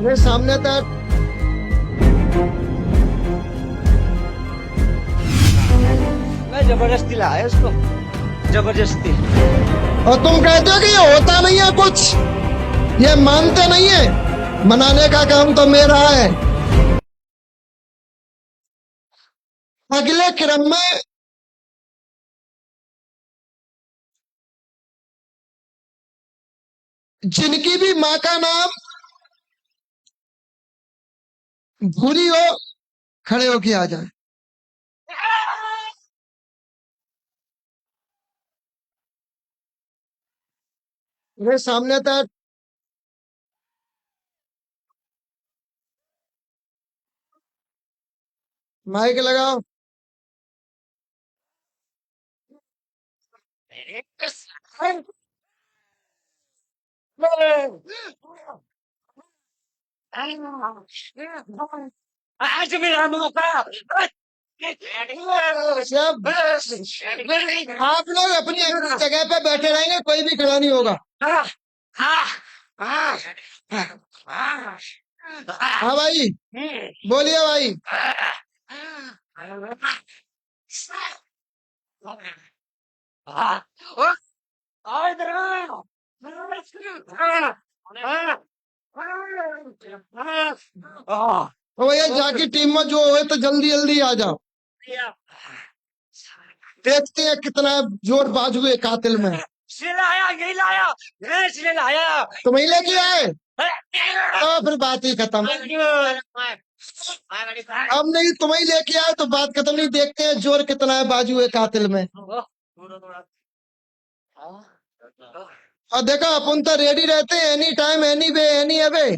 मेरे सामने तक मैं जबरदस्ती लाया उसको, जबरदस्ती। और तुम कहते हो कि ये होता नहीं है कुछ, ये मानते नहीं है। मनाने का काम तो मेरा है। अगले क्रम में जिनकी भी माँ का नाम भूरी हो, खड़े होके आ जाए। मेरे सामने तक माइक लगाओ। आज मेरा मौका। जब आप लोग अपनी अपनी जगह पे बैठे रहेंगे, कोई भी खड़ा नहीं होगा। हाँ भाई, बोलिए भाई। तो भैया जाके टीम में जो है तो जल्दी जल्दी आ जाओ। देखते हैं कितना जोर बाजू है कातिल में। लाया, यही लाया, इसलिए लाया। तुम ही लेके आए तो फिर बात ही खत्म। अब नहीं, तुम ही लेके आए तो बात खत्म नहीं। देखते हैं जोर कितना है बाजू है कातिल में। और देखो, अपन तो रेडी रहते हैं any time, any way, any away,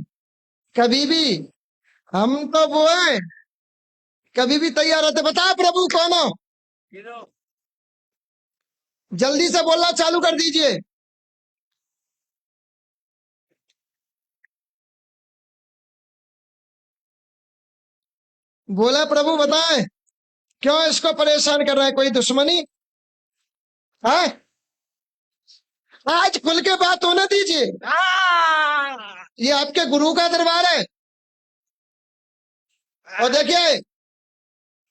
कभी भी। हम तो वो है, कभी भी तैयार रहते। बता प्रभु कौन हो? जल्दी से बोलना चालू कर दीजिए। बोला प्रभु बताएं, क्यों इसको परेशान कर रहा है? कोई दुश्मनी है? आज खुल के बात होने दीजिए। ये आपके गुरु का दरबार है। और देखिए,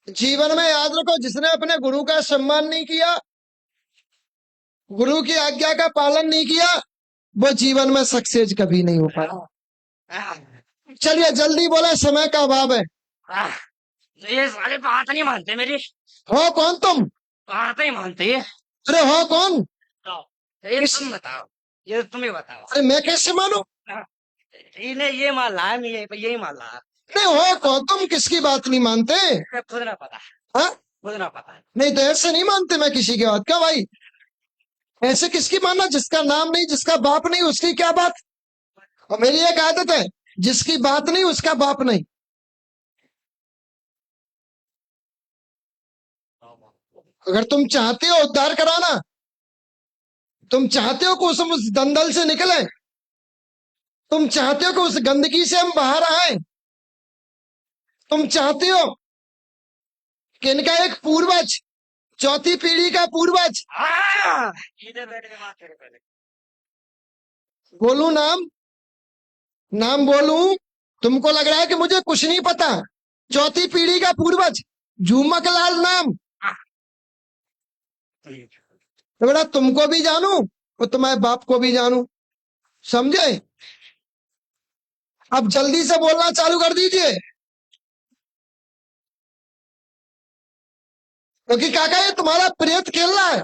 जीवन में याद रखो, जिसने अपने गुरु का सम्मान नहीं किया, गुरु की आज्ञा का पालन नहीं किया, वो जीवन में सक्सेस कभी नहीं हो पाया। चलिए जल्दी बोले, समय का अभाव है। ये सारे बात नहीं मानते मेरी। हो कौन तुम? बात नहीं मानते ये। अरे हो कौन? ये तुम बताओ, ये तुम ही बताओ। अरे मैं कैसे मानू? इन्हें ये मान ला, मैं यही मान ला। नहीं, हो कौन तुम? किसकी बात नहीं मानते? खुद ना पता, हाँ? खुद ना पता। नहीं तो ऐसे नहीं मानते मैं किसी की बात। क्या भाई, ऐसे किसकी मानना? जिसका नाम नहीं, जिसका बाप नहीं, उसकी क्या बात? और मेरी एक आदत है, जिसकी बात नहीं उसका बाप नहीं। अगर तुम चाहते हो उद्धार कराना, तुम चाहते हो कि उस दंदल से निकले, तुम चाहते हो कि उस गंदगी से हम बाहर आए, तुम चाहते हो कि इनका एक पूर्वज, चौथी पीढ़ी का पूर्वज, इधर बैठ के बात करे पहले। बोलू नाम? नाम बोलू? तुमको लग रहा है कि मुझे कुछ नहीं पता। चौथी पीढ़ी का पूर्वज झूमक लाल नाम। तो बेटा, तुमको भी जानू और तुम्हारे बाप को भी जानू, समझे? अब जल्दी से बोलना चालू कर दीजिए, क्योंकि काका ये तुम्हारा प्रेत खेल रहा है।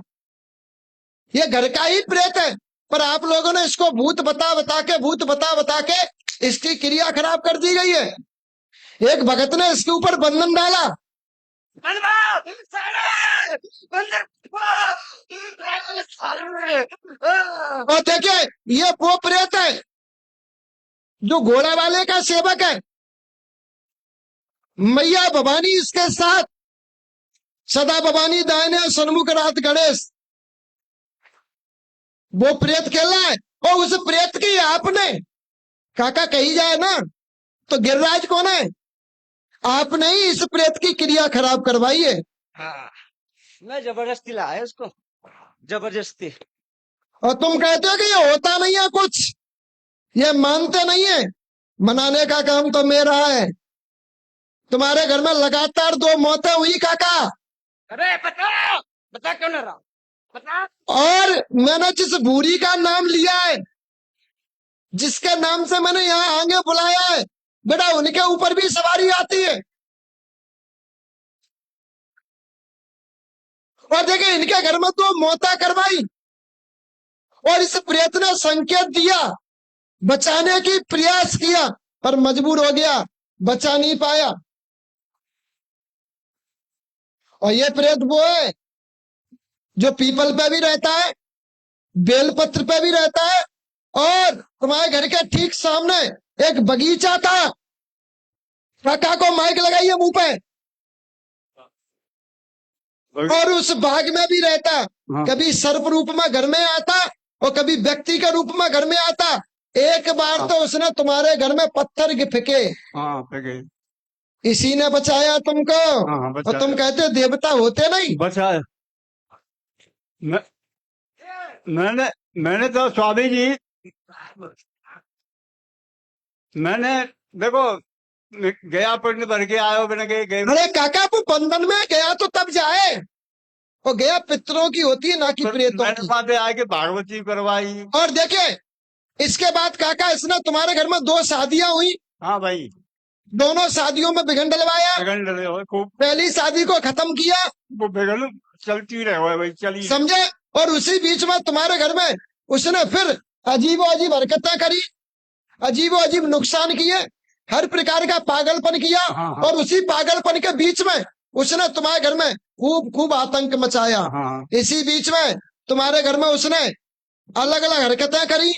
ये घर का ही प्रेत है, पर आप लोगों ने इसको भूत बता बता के, भूत बता बता के इसकी क्रिया खराब कर दी गई है। एक भगत ने इसके ऊपर बंधन डाला। और देखिए, ये वो प्रेत है जो घोड़ा वाले का सेवक है। मैया भवानी इसके साथ, सदा भवानी दाहिने सन्मुख रात गणेश। वो प्रेत खेल रहा है, और उस प्रेत की आपने, काका कही जाए ना, तो गिरिराज कौन है? आपने ही इस प्रेत की क्रिया खराब करवाई है। मैं जबरदस्ती लाया उसको, जबरदस्ती। और तुम कहते हो कि ये होता नहीं है कुछ, ये मानते नहीं है। मनाने का काम तो मेरा है। तुम्हारे घर में लगातार 2 मौतें हुई काका, अरे बता, बता क्यों ना रहा, बता। और मैंने जिस बूढ़ी का नाम लिया है, जिसके नाम से मैंने यहाँ आगे बुलाया है, बेटा उनके ऊपर भी सवारी आती है। और देखिए इनके घर में 2 मौतें करवाई, और इस प्रेत ने संकेत दिया, बचाने की प्रयास किया, पर मजबूर हो गया, बचा नहीं पाया। और ये प्रेत वो है जो पीपल पे भी रहता है, बेलपत्र पे भी रहता है, और तुम्हारे घर के ठीक सामने एक बगीचा था। काका को माइक लगाइए मुंह पे। और उस बाग में भी रहता, कभी सर्प रूप में घर में आता और कभी व्यक्ति के रूप में घर में आता। एक बार तो उसने तुम्हारे घर में पत्थर फेंके, फेंके। इसी ने बचाया तुमको। और तुम कहते देवता होते नहीं। बचाया। मैंने तो स्वामी जी, मैंने देखो गया पुण्य भर के आयो, मैंने गए। अरे काका वो बंधन में गया तो तब जाए, और गया पितरों की होती है ना कि प्रेतों की। बातें आके भागवती करवाई। और देखिए इसके बाद काका इसने तुम्हारे घर में 2 शादियां हुई। हाँ भाई, दोनों शादियों में बिघन डलवाया। खूब पहली शादी को खत्म किया, वो बिगड़ चलती रहे भाई, चली समझे। और उसी बीच में तुम्हारे घर में उसने फिर अजीबो अजीब हरकतें करी, अजीबो अजीब नुकसान किए, हर प्रकार का पागलपन किया। और उसी पागलपन के बीच में उसने तुम्हारे घर में खूब आतंक मचाया। इसी बीच में तुम्हारे घर में उसने अलग अलग हरकतें करी,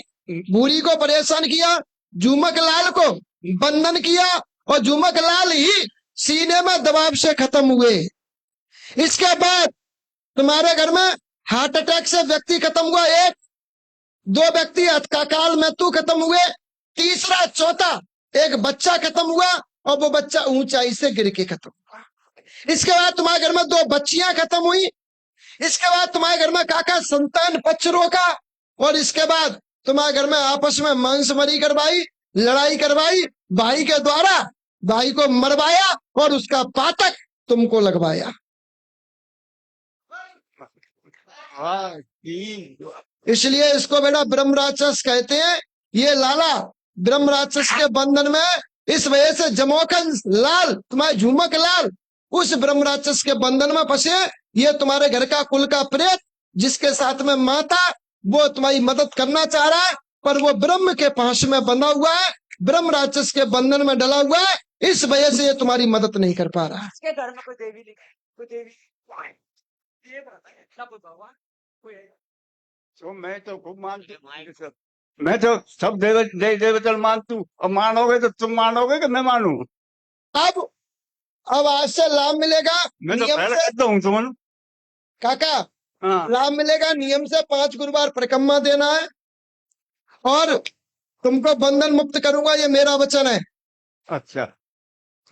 बूढ़ी को परेशान किया, झुमक लाल को बंधन किया, और झुमक लाल ही सीने में दबाव से खत्म हुए। इसके बाद तुम्हारे घर में हार्ट अटैक से व्यक्ति खत्म हुआ, 1 2 व्यक्ति अकाल मृत्यु खत्म हुए, तीसरा चौथा एक बच्चा खत्म हुआ, और वो बच्चा ऊंचाई से गिर के खत्म हुआ। इसके बाद तुम्हारे घर में 2 बच्चियां खत्म हुई। इसके बाद तुम्हारे घर में काका संतान पक्ष रोका, और इसके बाद तुम्हारे घर में आपस में मांसमरी करवाई, लड़ाई करवाई, भाई के द्वारा भाई को मरवाया, और उसका पातक तुमको लगवाया। इसलिए इसको बेटा ब्रह्म राक्षस कहते हैं। ये लाला ब्रह्म राक्षस के बंधन में इस वजह से जमोकन लाल, तुम्हारे झुमक लाल उस ब्रह्म राक्षस के बंधन में फंसे। ये तुम्हारे घर का कुल का प्रेत जिसके साथ में माता, वो तुम्हारी मदद करना चाह रहा है, पर वो ब्रह्म के पास में बंधा हुआ है, ब्रह्म राक्षस के बंधन में डला हुआ है। इस वजह से ये तुम्हारी मदद नहीं कर पा रहा है। इसके घर में कोई देवी नहीं, कोई देवी ये सब भगवान कोई है। तो मैं तो खूब मानती हूँ, मैं तो सब देवता मानती हूँ। और मानोगे तो तुम मानोगे कि मैं मानू? अब आज से लाभ मिलेगा, मैं तो नियम पहले से कहता हूँ तुम। काका हाँ, लाभ मिलेगा। नियम से 5 गुरुवार परिक्रमा देना है, और तुमको बंधन मुक्त करूंगा, ये मेरा वचन है। अच्छा,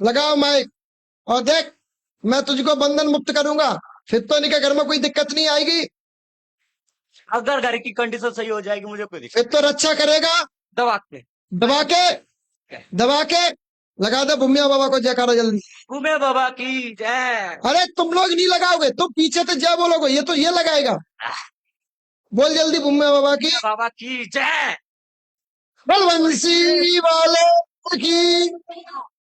लगाओ माइक, और देख मैं तुझको बंधन मुक्त करूंगा, फिर तो इनके घर में कोई दिक्कत नहीं आएगी। अगर घर की कंडीशन सही हो जाएगी मुझे कोई दिक्कत फिर तो रक्षा करेगा। दवा के दबा के लगा दे भूमिया बाबा को जयकारा जल्दी। घूमे बाबा की जय। अरे तुम लोग नहीं लगाओगे, तुम पीछे से जय बोलोगे, ये तो ये लगाएगा। बोल जल्दी भूमिया बाबा की जय। बलवंशी वाले की